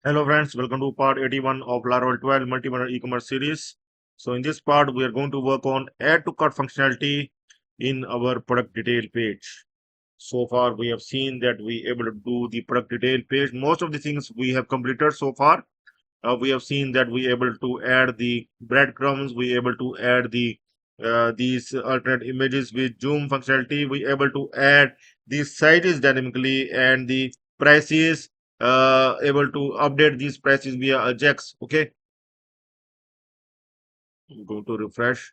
Hello friends, welcome to part 81 of Laravel 12 multi-vendor e-commerce series. So in this part, we are going to work on add to cart functionality in our product detail page. So far, we have seen that we able to do the product detail page. Most of the things we have completed so far. We have seen that we able to add the breadcrumbs. We able to add the these alternate images with zoom functionality. We able to add these sizes dynamically and the prices, able to update these prices via AJAX. Okay, go to refresh.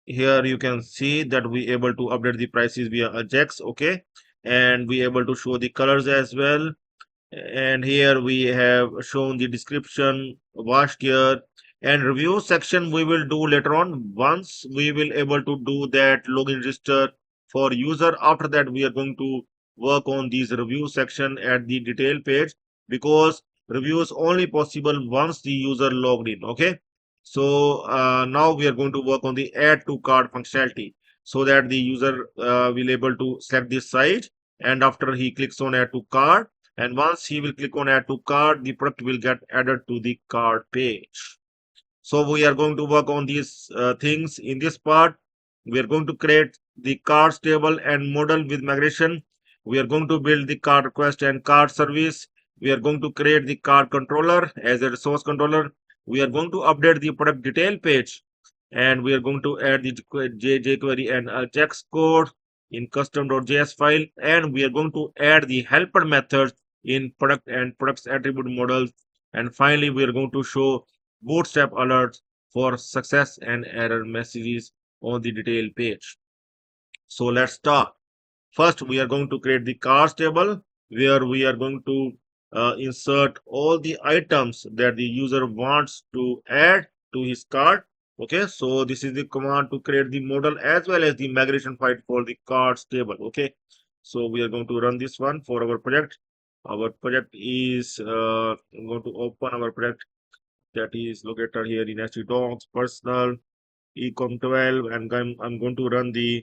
Here you can see that we able to update the prices via AJAX. Okay, and we able to show the colors as well. And here we have shown the description, wash gear, and review section we will do later on. Once we will able to do that login register for user, after that we are going to work on these review section at the detail page, because reviews only possible once the user logged in. Okay, so now we are going to work on the add to cart functionality, so that the user will able to select this site, and after he clicks on add to cart, and once he will click on add to cart, the product will get added to the cart page. So we are going to work on these things in this part. We are going to create the cards table and model with migration. We are going to build the cart request and cart service. We are going to create the cart controller as a resource controller. We are going to update the product detail page, and we are going to add the jQuery and AJAX code in custom.js file, and we are going to add the helper methods in product and products attribute models, and finally we are going to show Bootstrap alerts for success and error messages on the detail page. So let's start. First, we are going to create the cars table, where we are going to insert all the items that the user wants to add to his cart. Okay, so this is the command to create the model as well as the migration file for the cards table. Okay, so we are going to run this one for our project. Our project is I'm going to open our project, that is located here in HT Docs, personal, ecom 12, and I'm going to run the,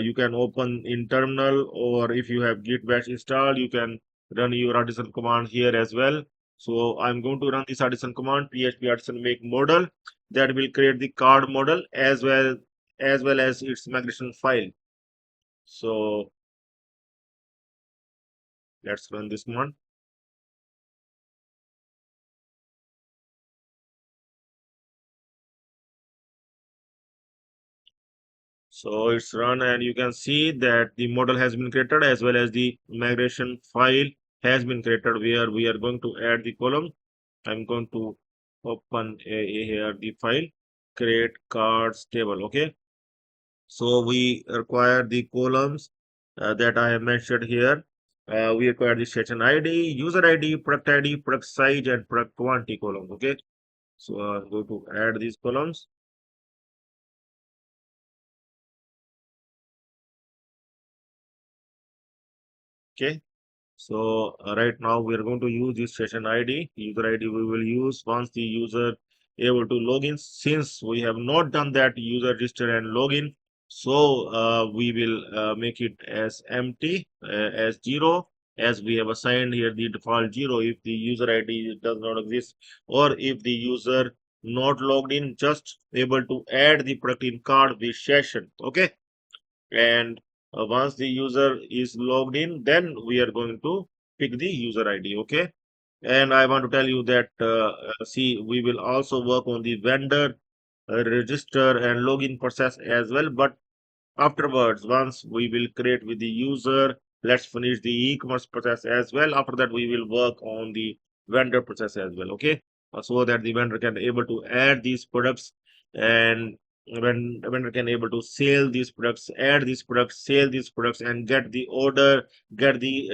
you can open in terminal, or if you have git bash installed, you can run your artisan command here as well. So I'm going to run this artisan command, php artisan make model, that will create the card model as well as its migration file. So let's run this command. So it's run, and you can see that the model has been created as well as the migration file has been created, where we are going to add the column. I'm going to open here the file, create cards table. Okay, so we require the columns that I have mentioned here. We require the session ID, user ID, product size, and product quantity column. Okay, so I'm going to add these columns. Okay, so right now we are going to use this session ID. User ID we will use once the user able to log in. Since we have not done that user register and login, so we will make it as empty, as 0, as we have assigned here the default 0 if the user ID does not exist, or if the user not logged in, just able to add the product in card with session. Okay, and once the user is logged in, then we are going to pick the user ID. Okay, and I want to tell you that see, we will also work on the vendor register and login process as well, but afterwards, once we will create with the user, let's finish the e-commerce process as well. After that, we will work on the vendor process as well. Okay, so that the vendor can able to add these products, and when the vendor can able to sell these products, add these products, sell these products, and get the order, get the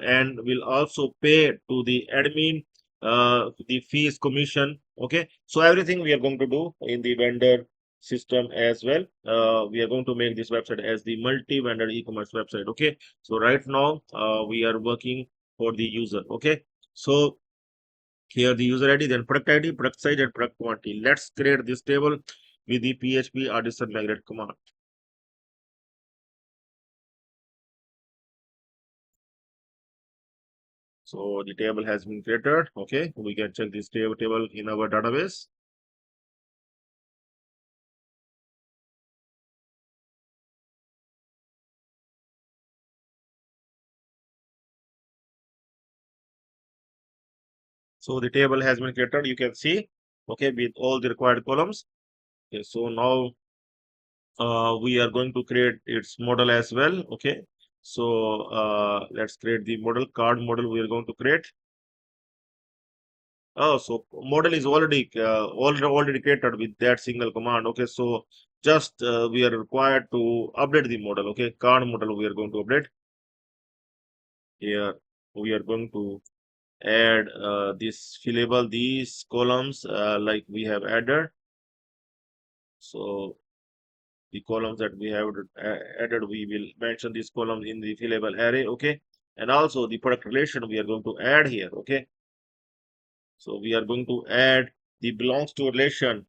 and will also pay to the admin the fees, commission. Okay, so everything we are going to do in the vendor system as well. We are going to make this website as the multi-vendor e-commerce website. Okay, so right now we are working for the user. Okay, so Here the user ID, then product ID, product size, and product quantity. Let's create this table with the PHP artisan magnet command. So the table has been created. Okay, we can check this table in our database. So the table has been created. You can see, okay, with all the required columns. Okay, so now we are going to create its model as well. Okay, so let's create the model. Card model we are going to create. Oh, so model is already created with that single command. Okay, so just we are required to update the model. Okay, card model we are going to update. Here we are going to add this fillable, these columns like we have added. So the columns that we have added, we will mention these columns in the fillable array. Okay, and also the product relation we are going to add here. Okay, so we are going to add the belongs to relation.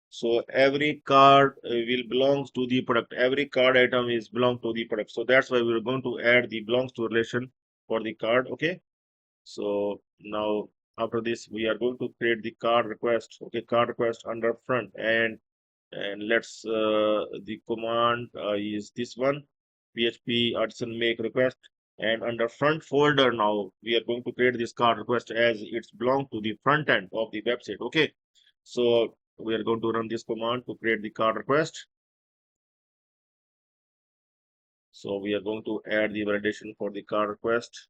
So every card will belongs to the product. Every card item is belong to the product. So that's why we're going to add the belongs to relation for the card. Okay. So now after this, we are going to create the card request. Okay, card request under front, and let's the command is this one, PHP artisan make request, and under front folder now we are going to create this card request as it's belong to the front end of the website. Okay, so we are going to run this command to create the card request. So we are going to add the validation for the card request.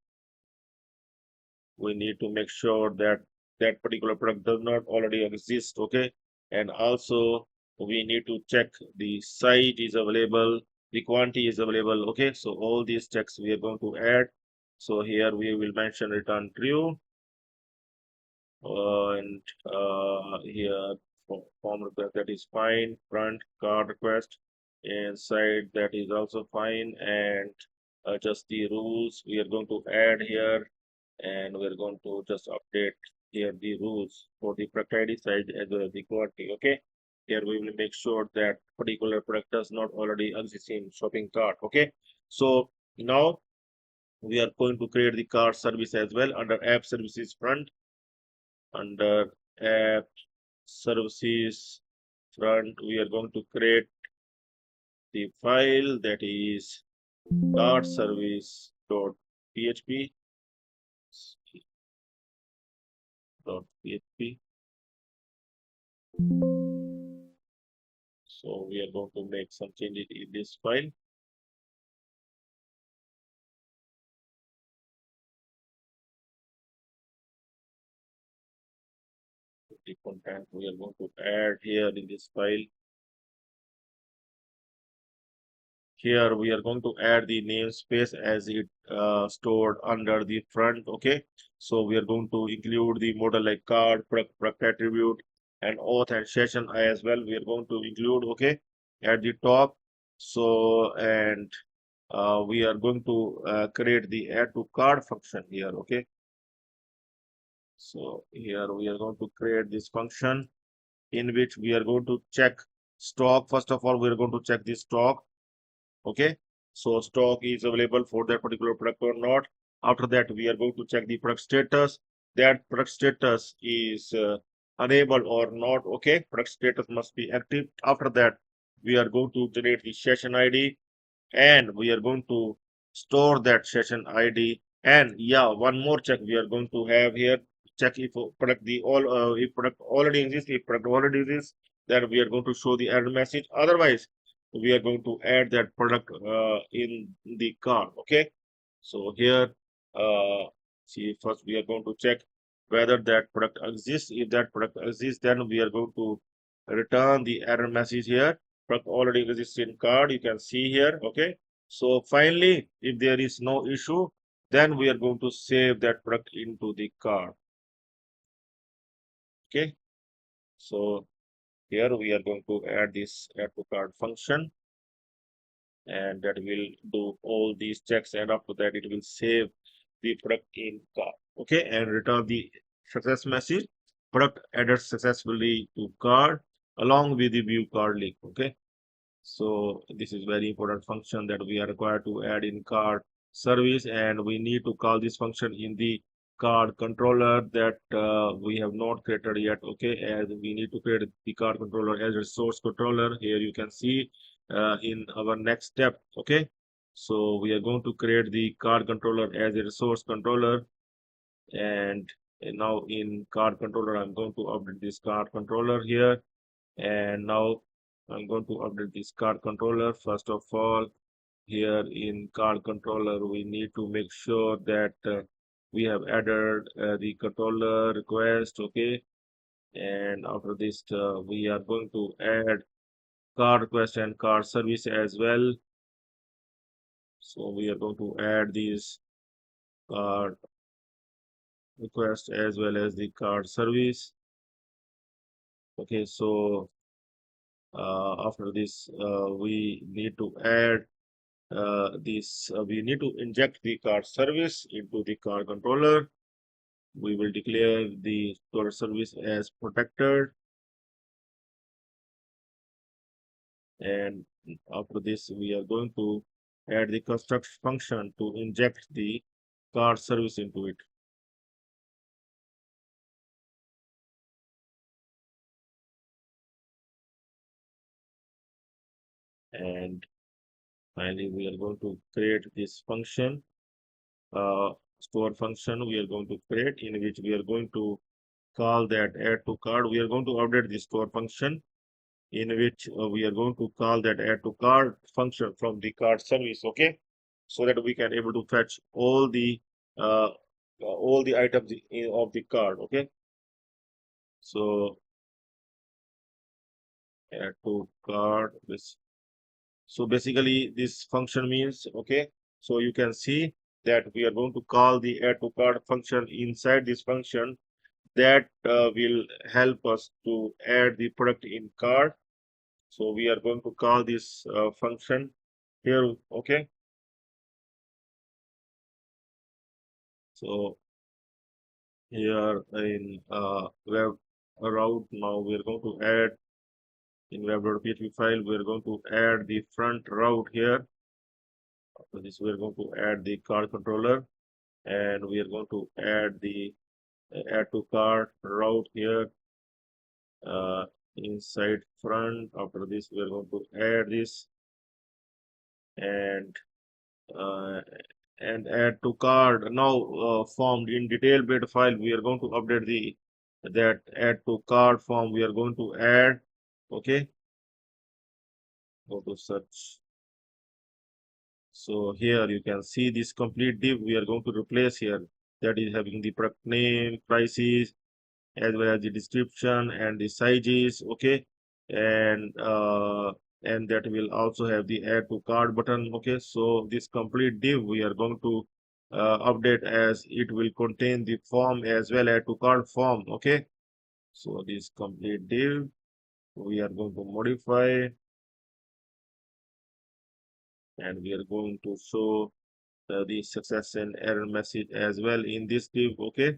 We need to make sure that that particular product does not already exist. Okay, and also we need to check the site is available, the quantity is available. Okay, so all these checks we are going to add. So here we will mention return true, and here form request, that is fine, front card request, and side, that is also fine, and just the rules we are going to add here, and we're going to just update here the rules for the product ID, size, as well as the quantity. Okay, here we will make sure that particular product does not already exist in shopping cart. Okay, so now we are going to create the cart service as well under app services front. Under app services front, we are going to create the file that is cartservice.php. .php. So we are going to make some changes in this file. The content we are going to add here in this file. Here we are going to add the namespace as it stored under the front. Okay, so we are going to include the model like card, product attribute, and auth and session as well. We are going to include, okay, at the top. So and we are going to create the add to card function here. Okay, so here we are going to create this function in which we are going to check stock. First of all, we are going to check the stock. Okay, so stock is available for that particular product or not. After that, we are going to check the product status. That product status is enabled or not. Okay, product status must be active. After that, we are going to generate the session ID, and we are going to store that session ID. And yeah, one more check we are going to have here. Check if product the all if product already exists. If product already exists, then we are going to show the error message. Otherwise, we are going to add that product in the cart. Okay, so here see, first we are going to check whether that product exists. If that product exists, then we are going to return the error message here. Product already exists in card, you can see here. Okay, so finally, if there is no issue, then we are going to save that product into the card. Okay, so here we are going to add this add to card function, and that will do all these checks, and after that it will save the product in cart. Okay, and return the success message, product added successfully to cart along with the view cart link. Okay, so this is very important function that we are required to add in cart service, and we need to call this function in the cart controller that we have not created yet. Okay, as we need to create the cart controller as a source controller. Here you can see in our next step. Okay, so we are going to create the cart controller as a resource controller, and now in cart controller I'm going to update this cart controller here, and now I'm going to update this cart controller. First of all, here in cart controller we need to make sure that we have added the controller request. Okay, and after this we are going to add cart request and cart service as well. So we are going to add these cart request as well as the cart service. Okay, so after this we need to add we need to inject the cart service into the cart controller. We will declare the cart service as protected, and after this we are going to add the construct function to inject the cart service into it. And finally we are going to create this function, store function we are going to create, in which we are going to call that add to cart. We are going to update the store function, in which we are going to call that add to cart function from the cart service. Okay, so that we can able to fetch all the items of the cart. Okay, so add to cart this. So basically this function means, okay, so you can see that we are going to call the add to cart function inside this function that will help us to add the product in cart. So we are going to call this function here. Okay, so here in web route, now we are going to add in web.php file, we are going to add the front route here. After this, we are going to add the cart controller, and we are going to add the add to cart route here inside front. After this, we are going to add this, and uh, add to cart now formed in detail bit file. We are going to update the that add to cart form. We are going to add. Okay, go to search. So here you can see this complete div we are going to replace here, that is having the product name, prices, as well as the description and the sizes. Okay, and that will also have the add to cart button. Okay, so this complete div we are going to update, as it will contain the form as well, add to cart form. Okay, so this complete div we are going to modify, and we are going to show the success and error message as well in this div. Okay,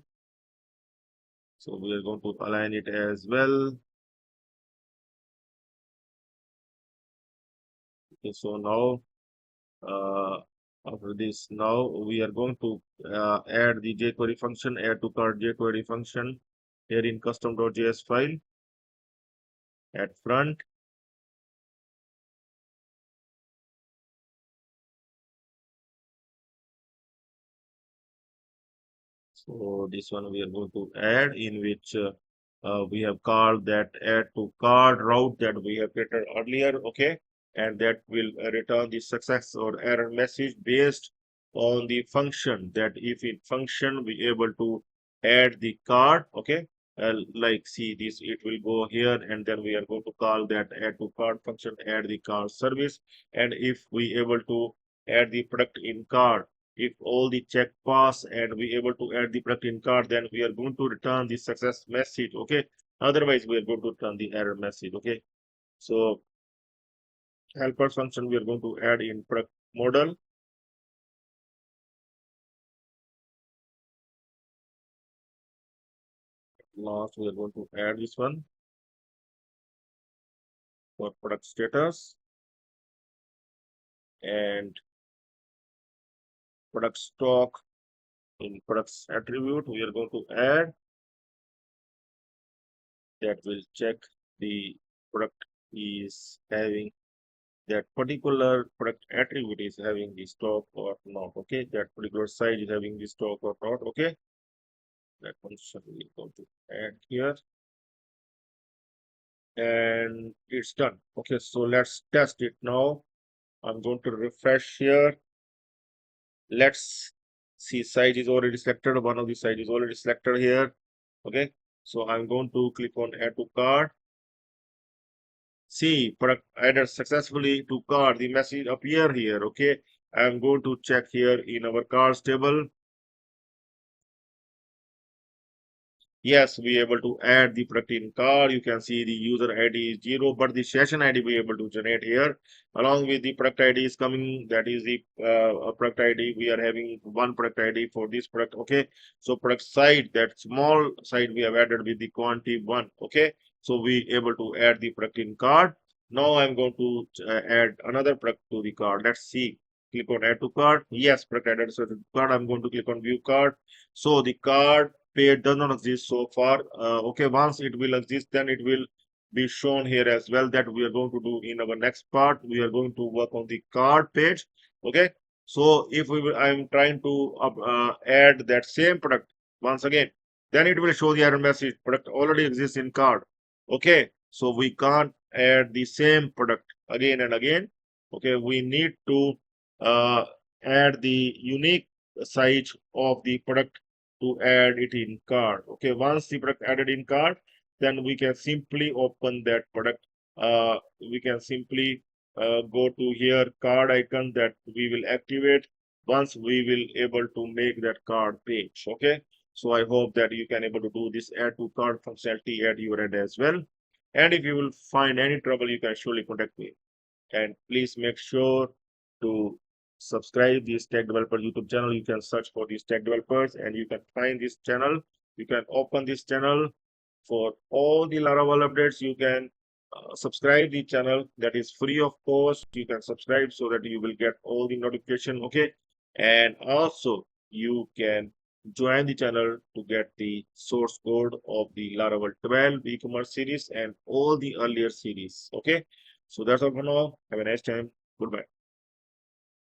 so we are going to align it as well. Okay, so now after this, now we are going to add the jQuery function, add to cart jQuery function here in custom.js file at front. So this one we are going to add, in which we have called that add to cart route that we have created earlier. Okay, and that will return the success or error message based on the function, that if in function we able to add the cart. Okay, like see this, it will go here, and then we are going to call that add to cart function, add the cart service. And if we able to add the product in cart, if all the check pass and we able to add the product in cart, then we are going to return the success message. Okay, otherwise we are going to return the error message. Okay, so helper function we are going to add in product model. last we are going to add this one for product status and product stock in products attribute. We are going to add that will check the product is having that particular product attribute is having the stock or not. Okay, that particular site is having the stock or not. Okay, that function we are going to add here, and it's done. Okay, so let's test it now. I'm going to refresh here. Let's see, site is already selected. One of the site is already selected here. Okay, so I'm going to click on add to cart. See, product added successfully to cart. The message appear here. Okay, I'm going to check here in our cards table. Yes, we able to add the product in card. You can see the user ID is 0, but the session ID we able to generate here. Along with the product ID is coming, that is the product ID. We are having one product ID for this product. Okay, so product side, that small side we have added with the quantity 1. Okay, so we able to add the product in card. Now I'm going to add another product to the card. Let's see. Click on add to cart. Yes, product added to the card. I'm going to click on view card. So the card page does not exist so far. Okay, once it will exist, then it will be shown here as well. That we are going to do in our next part. We are going to work on the card page. Okay, so if we will, I'm trying to add that same product once again, then it will show the error message product already exists in card. Okay, so we can't add the same product again and again. Okay, we need to uh, add the unique size of the product to add it in cart. Okay, once the product added in cart, then we can simply open that product. We can simply go to here card icon that we will activate once we will able to make that card page. Okay, so I hope that you can able to do this add to cart functionality at your end as well. And if you will find any trouble, you can surely contact me. And please make sure to subscribe this tech developer YouTube channel. You can search for these tech developers and you can find this channel. You can open this channel for all the Laravel updates. You can subscribe the channel, that is free of cost. You can subscribe so that you will get all the notification. Okay, and also you can join the channel to get the source code of the Laravel 12 e-commerce series and all the earlier series. Okay, so that's all for now. Have a nice time. Goodbye.